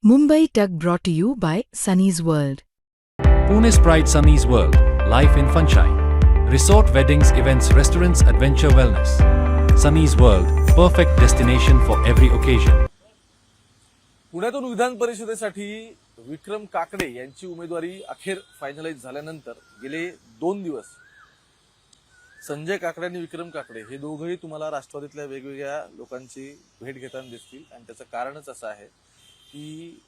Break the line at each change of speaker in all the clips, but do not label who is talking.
Mumbai Tug brought to you by Sunny's World.
Pune's Pride Sunny's World, Life in Funshine. Resort weddings, events, restaurants, adventure wellness. Sunny's World, perfect destination for every occasion.
पुण्यातून विधान परिषदेसाठी विक्रम काकडे यांची उमेदवारी अखेर finalise झाल्यानंतर गेले 2 दिवस संजय काकडे आणि विक्रम काकडे हे दोघंही तुम्हाला राष्ट्रवादीतल्या वेगवेगळ्या लोकांची भेट घेताना दिसतील. आणि त्याचं कारणच असं आहे की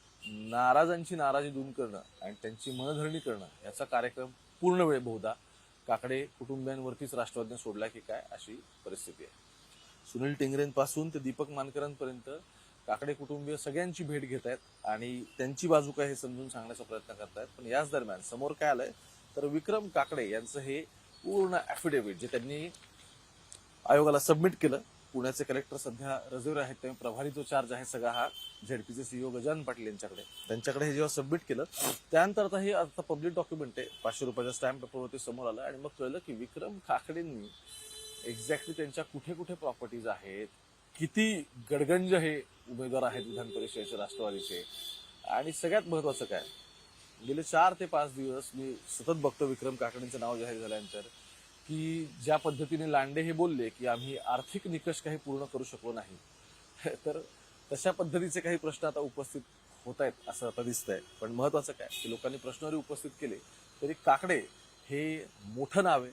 नाराजांची नाराजी दूर करणं आणि त्यांची मनधरणी करणं याचा कार्यक्रम पूर्ण वेळ बहुधा काकडे कुटुंबियांवरतीच राष्ट्रवादीने सोडला की काय अशी परिस्थिती आहे. सुनील टेंगरेंपासून ते दीपक मानकरांपर्यंत काकडे कुटुंबीय सगळ्यांची भेट घेत आहेत आणि त्यांची बाजू काय हे समजून सांगण्याचा प्रयत्न करतायत. पण याच दरम्यान समोर काय आलंय तर विक्रम काकडे यांचं हे पूर्ण ॲफिडेव्हिट जे त्यांनी आयोगाला सबमिट केलं. पुण्याचे कलेक्टर सध्या रजेवर आहेत त्यामुळे प्रभारी जो चार्ज आहे सगळा हा झेडपीचे सीईओ गजानन पाटील त्यांच्याकडे हे जेव्हा सबमिट केलं त्यानंतर आता हे आता पब्लिक डॉक्युमेंट आहे. 500 रुपयाच्या स्टॅम्प पेपरवरती समोर आलं आणि मग कळलं की विक्रम काकडेंनी एक्झॅक्टली त्यांच्या कुठे कुठे प्रॉपर्टीज आहेत, किती गडगंज हे उमेदवार आहेत विधान परिषदेचे राष्ट्रवादीचे. आणि सगळ्यात महत्वाचं काय, गेले 4 ते 5 दिवस मी सतत बघतो विक्रम काकडेंचं नाव जाहीर झाल्यानंतर की ज्या पद्धतीने लांडे हे बोलले की आम्ही आर्थिक निकष काही पूर्ण करू शकलो नाही, तर तशा पद्धतीचे काही प्रश्न आता उपस्थित होत आहेत असं आता दिसतंय. पण महत्वाचं काय की लोकांनी प्रश्न उपस्थित केले तरी काकडे हे मोठं नाव आहे,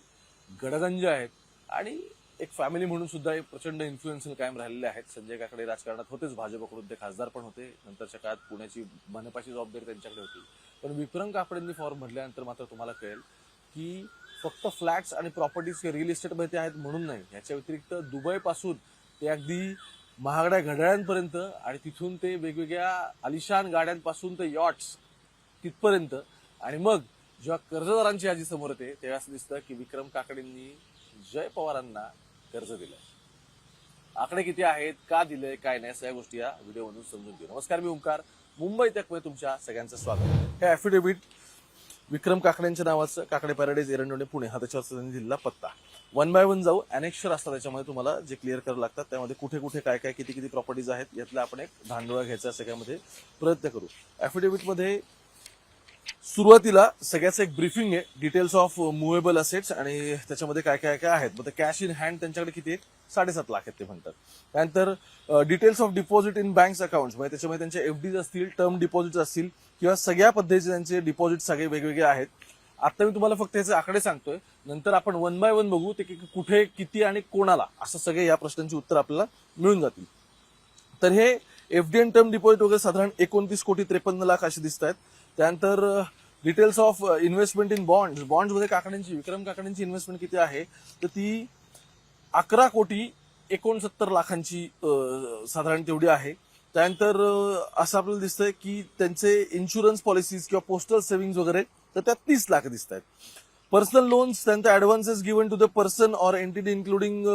गडगंज आहेत आणि एक फॅमिली म्हणून सुद्धा एक प्रचंड इन्फ्लुएन्शियल कायम राहिलेले आहेत. संजय काकडे राजकारणात होतेच, भाजपकडून ते खासदार पण होते, नंतरच्या काळात पुण्याची मनपाची जबाबदारी त्यांच्याकडे होती. पण विक्रम काकडेंनी फॉर्म भरल्यानंतर मात्र तुम्हाला कळेल की फक्त फ्लॅट्स आणि प्रॉपर्टीज रिअल इस्टेटमध्ये आहेत म्हणून नाही, याच्या व्यतिरिक्त दुबई पासून ते अगदी महागड्या घड्याळांपर्यंत आणि तिथून ते वेगवेगळ्या आलिशान गाड्यांपासून ते यॉट्स तिथपर्यंत. आणि मग जेव्हा कर्जदारांची यादी समोर येते तेव्हा असं दिसतं की विक्रम काकडेंनी जय पवारांना कर्ज दिलंय. आकडे किती आहेत, का दिलंय, काय नाही, सगळ्या गोष्टी या व्हिडिओमधून समजून घेऊ. नमस्कार, मी ओंकार, मुंबई तकमध्ये तुमच्या सगळ्यांचं स्वागत. हे ॲफिडेव्हिट विक्रम काकडेंच्या नावाचं, काकडे पॅराडाईज एरंडोणे पुणे हा त्याच्यावर त्यांनी दिलेला पत्ता. 1 बाय 1 जाऊ. अनेक्षर असतात त्याच्यामध्ये तुम्हाला जे क्लिअर करायला लागतात, त्यामध्ये कुठे कुठे काय काय किती किती प्रॉपर्टीज आहेत यातला आपण एक धांडोळा घ्यायचा सगळ्यामध्ये प्रयत्न करू. ॲफिडेव्हिटमध्ये सुरुवातीला सगळ्याचं एक ब्रीफिंग आहे, डिटेल्स ऑफ मुव्हेबल असेट्स आणि त्याच्यामध्ये काय काय काय आहेत. मग कॅश इन हँड त्यांच्याकडे किती आहे, 7.5 लाख आहेत ते म्हणतात. त्यानंतर details of deposit in bank accounts, म्हणजे त्याच्यामध्ये त्यांचे एफडीज असतील, टर्म डिपॉझिट्स असतील किंवा सगळ्या पद्धतीचे त्यांचे डिपॉझिट सगळे वेगवेगळे आहेत. आता मी तुम्हाला फक्त याचे आकडे सांगतोय, नंतर आपण 1 बाय 1 बघू ते कुठे किती आणि कोणाला, असं सगळे या प्रश्नांची उत्तर आपल्याला मिळून जातील. तर हे एफडी अँड टर्म डिपॉझिट वगैरे साधारण 29 कोटी 53 लाख असे दिसत आहेत. त्यानंतर डिटेल्स ऑफ इन्व्हेस्टमेंट इन बॉन्ड्समध्ये काकडेंची, विक्रम काकडेंची इन्व्हेस्टमेंट किती आहे तर ती 11 कोटी 69 लाखांची साधारण तेवढी आहे. त्यानंतर असं आपल्याला दिसतंय की त्यांचे इन्शुरन्स पॉलिसीज किंवा पोस्टल सेव्हिंग्ज वगैरे तर त्यात 30 लाख दिसत आहेत. पर्सनल लोन्स, त्यानंतर advances given to the person or entity including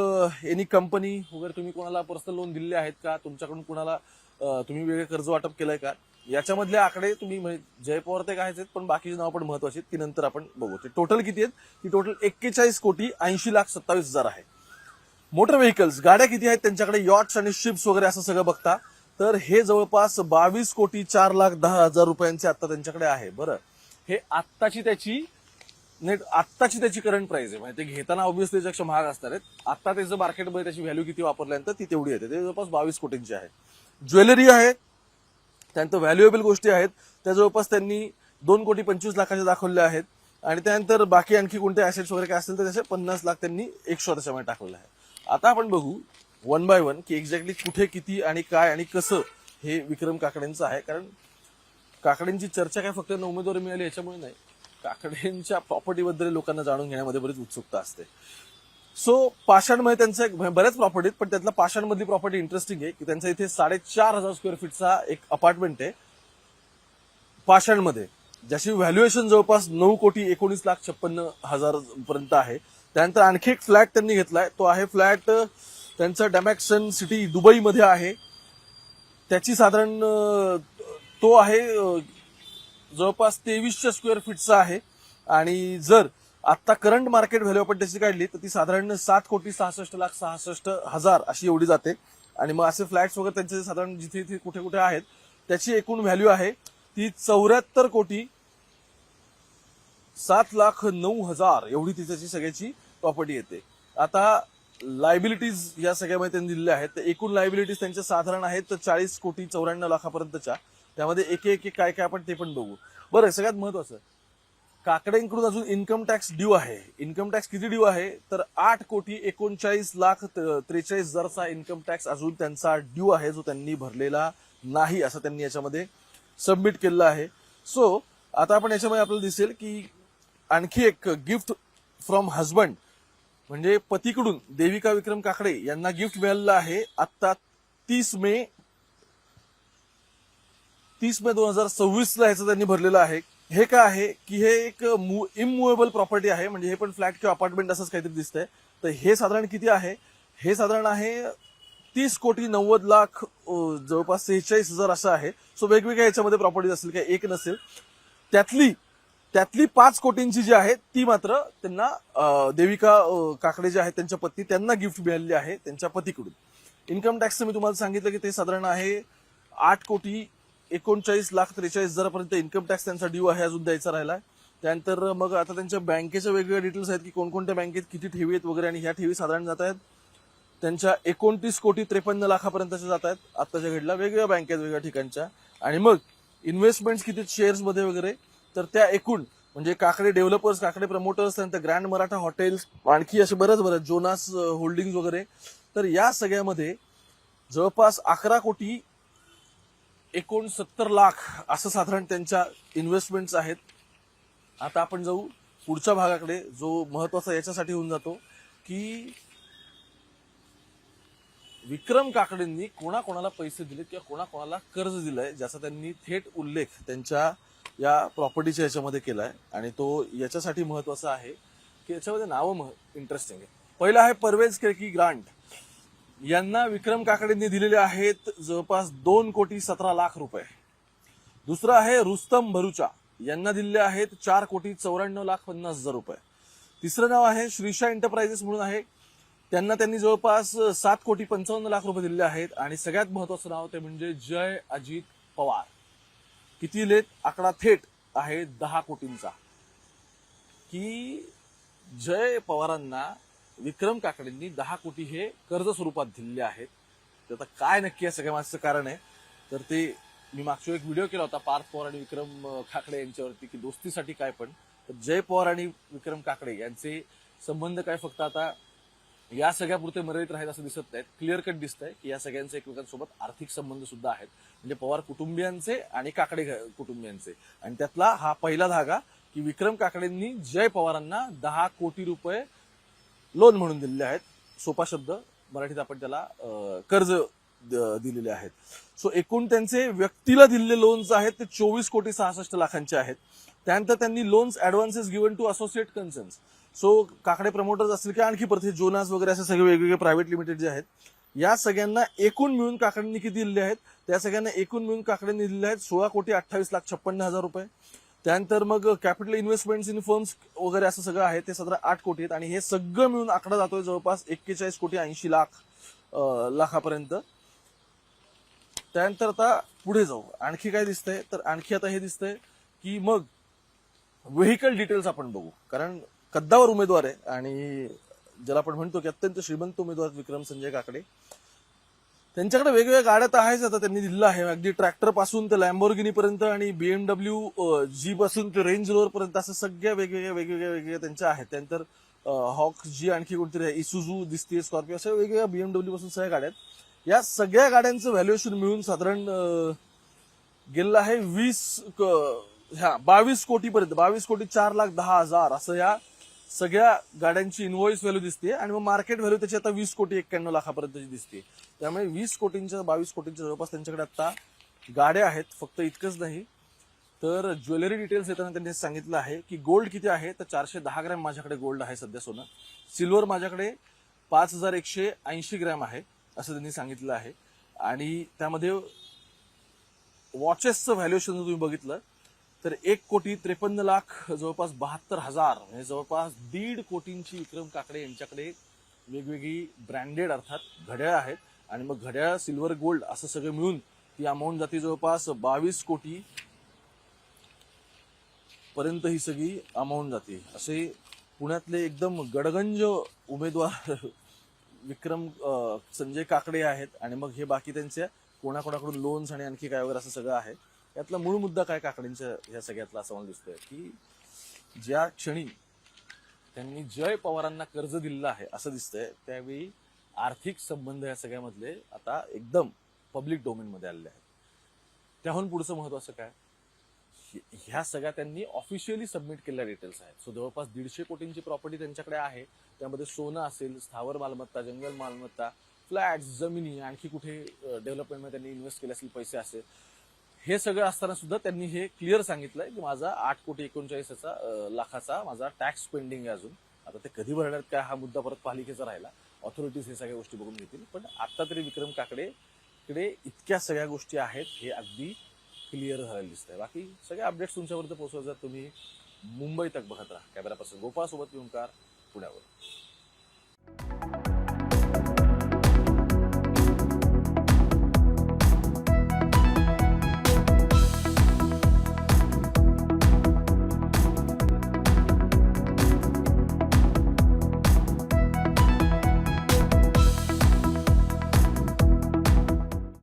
any company वगैरे, तुम्ही कोणाला पर्सनल लोन दिलेले आहेत का, तुमच्याकडून कोणाला तुम्ही वेगळे कर्ज वाटप केलंय का, याच्यामधले आकडे तुम्ही जय पवार ते काय आहेत, पण बाकीची नाव पण महत्वाची आहेत ती नंतर आपण बघू. ते टोटल किती आहेत, ती टोटल 41 कोटी 80 लाख 27 हजार आहे. मोटर व्हेकल्स, गाड्या किती आहेत त्यांच्याकडे, यॉट्स आणि शिप्स वगैरे असं सगळं बघता तर हे जवळपास 22 कोटी 4 लाख 10 हजार रुपयांचे आता त्यांच्याकडे आहे. बरं, हे आत्ताची त्याची करंट प्राइस आहे, म्हणजे ते घेताना ऑब्व्हियसली त्याच्यापेक्षा महाग असणार आहेत. आता त्याचं मार्केटमध्ये त्याची व्हॅल्यू किती वापरल्यानंतर ती तेवढी येते, ते जवळपास 22 कोटींची आहे. ज्वेलरी आहे, त्यानंतर व्हॅल्युएबल गोष्टी आहेत त्या जवळपास त्यांनी 2 कोटी 25 लाखाचे दाखवले आहेत. आणि त्यानंतर बाकी आणखी कोणते ऍसेट्स वगैरे काय असतील तर त्याचे 50 लाख त्यांनी एक्स्ट्रा त्याच्यामध्ये टाकलेलं आहे. आता आपण बघू 1 बाय 1 की एक्झॅक्टली कुठे किती आणि काय आणि कसं हे विक्रम काकडेंचं आहे. कारण काकडेंची चर्चा काय फक्त उमेदवारी मिळाली याच्यामुळे नाही, काकडेंच्या प्रॉपर्टीबद्दल लोकांना जाणून घेण्यामध्ये बरीच उत्सुकता असते. सो पाषाणमध्ये त्यांचं बऱ्याच प्रॉपर्टीत, पण त्यातला पाषाणमधली प्रॉपर्टी इंटरेस्टिंग आहे की त्यांचा इथे 4,500 स्क्वेअर फीटचा एक अपार्टमेंट आहे पाषाणमध्ये, ज्याची व्हॅल्युएशन जवळपास 9 कोटी 19 लाख 56 हजार पर्यंत आहे. त्यानंतर आणखी एक फ्लॅट त्यांनी घेतलाय, तो आहे फ्लॅट त्यांचा डॅमॅक्सन सिटी दुबईमध्ये आहे. त्याची साधारण तो आहे जवळपास 2300 स्क्वेअर फीटचा आहे. आणि जर आता करंट मार्केट व्हॅल्यू आपण त्याची काढली तर ती साधारण 7 कोटी 66 लाख 66 हजार अशी एवढी जाते. आणि मग असे फ्लॅट्स वगैरे त्यांचे साधारण जिथे कुठे कुठे आहेत त्याची एकूण व्हॅल्यू आहे ती 74,07,09,000 एवढी ती त्याची सगळ्याची प्रॉपर्टी येते. आता लायबिलिटीज या सगळ्यामध्ये त्यांनी दिलेल्या आहेत. तर एकूण लायबिलिटीज त्यांच्या साधारण आहेत तर 40,94,00,000 त्यामध्ये एक काय काय आपण ते पण बघू. बरं, सगळ्यात महत्वाचं काकडेंकडून अजून इन्कम टॅक्स ड्यू आहे. इन्कम टॅक्स किती ड्यू आहे तर 8,39,43,000चा इन्कम टॅक्स अजून त्यांचा ड्यू आहे, जो त्यांनी भरलेला नाही असं त्यांनी याच्यामध्ये सबमिट केलेलं आहे. सो आता आपण याच्यामध्ये आपल्याला दिसेल की आणखी एक गिफ्ट फ्रॉम हजबंड म्हणजे पतीकडून देविका विक्रम काकडे यांना गिफ्ट मिळालेलं आहे. आता 30 मे 2026 ला ह्याचं त्यांनी भरलेलं आहे. हे काय आहे की हे एक इममुवेबल प्रॉपर्टी आहे, म्हणजे हे पण फ्लॅट किंवा अपार्टमेंट असंच काहीतरी दिसतंय. तर हे साधारण किती आहे, हे साधारण आहे 30,90,00,000 जवळपास 46,000 असं आहे. सो वेगवेगळ्या ह्याच्यामध्ये प्रॉपर्टीज असेल, काही एक नसेल. त्यातली 5 कोटींची जी आहे ती मात्र त्यांना देविका काकडे जे आहेत त्यांच्या पत्नी त्यांना गिफ्ट मिळालेली आहे त्यांच्या पतीकडून. इन्कम टॅक्सचं मी तुम्हाला सांगितलं की ते साधारण आहे 8,39,43,000 पर्यंत इन्कम टॅक्स त्यांचा ड्यू आहे, अजून द्यायचा राहिला. त्यानंतर मग आता त्यांच्या बँकेच्या वेगवेगळ्या डिटेल्स आहेत की कोणकोणत्या बँकेत किती ठेवी आहेत वगैरे, आणि ह्या ठेवी साधारण जात आहेत त्यांच्या 29,53,00,000 पर्यंतच्या जात आहेत आत्ताच्या घडीला वेगवेगळ्या बँकेत वेगवेगळ्या ठिकाणच्या. आणि मग इन्व्हेस्टमेंट्स किती शेअर्स मध्ये वगैरे, तर त्या एकूण म्हणजे काकडे डेव्हलपर्स, काकडे प्रमोटर्स, त्यानंतर ग्रँड मराठा हॉटेल्स, आणखी असे बरंच जोनास होल्डिंग्स वगैरे, तर या सगळ्यामध्ये जवळपास 11,69,00,000 असं साधारण त्यांच्या इन्व्हेस्टमेंट्स आहेत. आता आपण जाऊ पुढच्या भागाकडे, जो महत्वाचा याच्यासाठी होऊन जातो की विक्रम काकडेंनी कोणाकोणाला पैसे दिले किंवा कोणाकोणाला कर्ज दिलंय, ज्याचा त्यांनी थेट उल्लेख त्यांच्या या प्रॉपर्टीच्या याच्यामध्ये केलाय. आणि तो याच्यासाठी महत्वाचा आहे की याच्यामध्ये नावं इंटरेस्टिंग आहे. पहिला आहे परवेज केळकी ग्रांट, यांना विक्रम काकडेंनी दिलेले आहेत जवळपास 2,17,00,000 दुसरं आहे रुस्तम भरुचा, यांना दिलेले आहेत 4,94,50,000 तिसरं नाव आहे श्रीशा एंटरप्राइजेस म्हणून आहे, त्यांनी जवळपास 7,55,00,000 दिलेले आहेत. आणि सगळ्यात महत्वाचं नाव ते म्हणजे जय अजित पवार. किती दिलेत, आकडा थेट आहे 10 कोटींचा, की जय पवारांना विक्रम काकडेंनी 10 कोटी हे कर्ज स्वरूपात दिलेले आहेत. तर आता काय नक्की या सगळ्या मागचं कारण आहे, तर ते मी मागच्या एक व्हिडिओ केला होता पार्थ पवार आणि विक्रम काकडे यांच्यावरती की दोस्तीसाठी काय. पण तर जय पवार आणि विक्रम काकडे यांचे संबंध काय फक्त आता या सगळ्यापुरते मर्यादित राहील असं दिसत नाहीत. क्लिअर कट दिसतंय की या सगळ्यांचे एकमेकांसोबत आर्थिक संबंध सुद्धा आहेत, म्हणजे पवार कुटुंबियांचे आणि काकडे कुटुंबियांचे. आणि त्यातला हा पहिला धागा की विक्रम काकडेंनी जय पवारांना 10 कोटी रुपये लोन म्हणून दिलेले आहेत. सोपा शब्द मराठीत आपण त्याला कर्ज दिलेले आहेत. सो एकूण त्यांचे व्यक्तीला दिलेले लोन्स आहेत ते 24,66,00,000 आहेत. त्यानंतर त्यांनी loans advances given to associate concerns, so Kakade promoters असतील किंवा आणखी परत जोनास वगैरे असे सगळे वेगवेगळे प्रायव्हेट लिमिटेड जे आहेत, या सगळ्यांना एकूण मिळून काकडेंनी किती दिलेले आहेत, त्या सगळ्यांना एकूण मिळून काकडेंनी दिलेले आहेत 16,28,56,000. त्यानंतर मग कॅपिटल इन्व्हेस्टमेंट्स इन फर्म्स वगैरे असं सगळं आहे ते 8 कोटी आहेत. आणि हे सगळं मिळून आकडा जातोय जवळपास 41,80,00,000 पर्यंत. त्यानंतर आता पुढे जाऊ, आणखी काय दिसतंय, तर आणखी आता हे दिसतंय की मग व्हेकल डिटेल्स आपण बघू, कारण कद्दावर उमेदवार आहे आणि ज्याला आपण म्हणतो की अत्यंत श्रीमंत उमेदवार विक्रम संजय काकडे. त्यांच्याकडे वेगवेगळ्या गाड्या तर आहेच, आता त्यांनी दिलेलं आहे अगदी ट्रॅक्टर पासून ते लॅम्बोर्गिनी पर्यंत आणि BMW जी पासून ते रेंज रोवर पर्यंत असं सगळ्या वेगवेगळ्या त्यांच्या आहेत. त्यानंतर हॉक जी आणखी कोणतरी आहे, इसुझू दिसते, स्कॉर्पिओ, अशा वेगवेगळ्या BMW पासून सगळ्या गाड्या आहेत. या सगळ्या गाड्यांचं व्हॅल्युएशन मिळून साधारण गेलेलं आहे 22 कोटीपर्यंत, 22,04,10,000 असं या सगळ्या गाड्यांची इनव्हॉइस व्हॅल्यू दिसते. आणि मग मार्केट व्हॅल्यू त्याची आता 20,91,00,000 दिसते. त्यामुळे 20 कोटींच्या 22 कोटींच्या जवळपास त्यांच्याकडे आता गाड्या आहेत. फक्त इतकंच नाही तर ज्वेलरी डिटेल्स येताना त्यांनी सांगितलं आहे की गोल्ड किती आहे, तर 410 ग्रॅम माझ्याकडे गोल्ड आहे सध्या सोनं. सिल्वर माझ्याकडे 5,180 ग्रॅम आहे असं त्यांनी सांगितलं आहे. आणि त्यामध्ये वॉचेसचं व्हॅल्युएशन जर तुम्ही बघितलं तर 1,53,00,000 जवळपास 72,000 म्हणजे जवळपास 1.5 कोटींची विक्रम काकडे यांच्याकडे वेगवेगळी ब्रँडेड अर्थात घड्याळ आहेत. आणि मग घड्याळ, सिल्वर, गोल्ड असं सगळं मिळून ती अमाऊंट जाते जवळपास 22 कोटी पर्यंत ही सगळी अमाऊंट जाते. असे पुण्यातले एकदम गडगंज उमेदवार विक्रम संजय काकडे आहेत. आणि मग हे बाकी त्यांच्या कोणाकोणाकडून लोन्स आणि आणखी काय वगैरे असं सगळं आहे. यातला मूळ मुद्दा काय काकडेंच्या ह्या सगळ्यातला असं मला दिसतोय की ज्या क्षणी त्यांनी जय पवारांना कर्ज दिलेलं आहे असं दिसतंय, त्यावेळी आर्थिक संबंध या सगळ्यामधले आता एकदम पब्लिक डोमेनमध्ये आलेले आहेत. त्याहून पुढचं महत्वाचं काय, ह्या सगळ्या त्यांनी ऑफिशियली सबमिट केलेल्या डिटेल्स आहेत. सो जवळपास 150 कोटींची प्रॉपर्टी त्यांच्याकडे आहे. त्यामध्ये सोनं असेल, स्थावर मालमत्ता, जंगल मालमत्ता, फ्लॅट्स, जमिनी, आणखी कुठे डेव्हलपमेंटमध्ये त्यांनी इन्व्हेस्ट केले असेल पैसे असेल, हे सगळं असताना सुद्धा त्यांनी हे क्लिअर सांगितलंय की माझा 8,39,00,000 माझा टॅक्स पेंडिंग आहे अजून. आता ते कधी भरणार काय हा मुद्दा परत पालिकेचा राहिला. ऑथॉरिटीज हे सगळ्या गोष्टी बघून घेतील. पण आता तरी विक्रम काकडेकडे इतक्या सगळ्या गोष्टी आहेत हे अगदी क्लिअर झालेलं दिसतंय. बाकी सगळे अपडेट्स तुमच्यापर्यंत पोहोचवतात. तुम्ही मुंबई तक बघत राहा. कॅमेरा पर्सन गोपाळ सोबत ओंकार, पुण्यावर.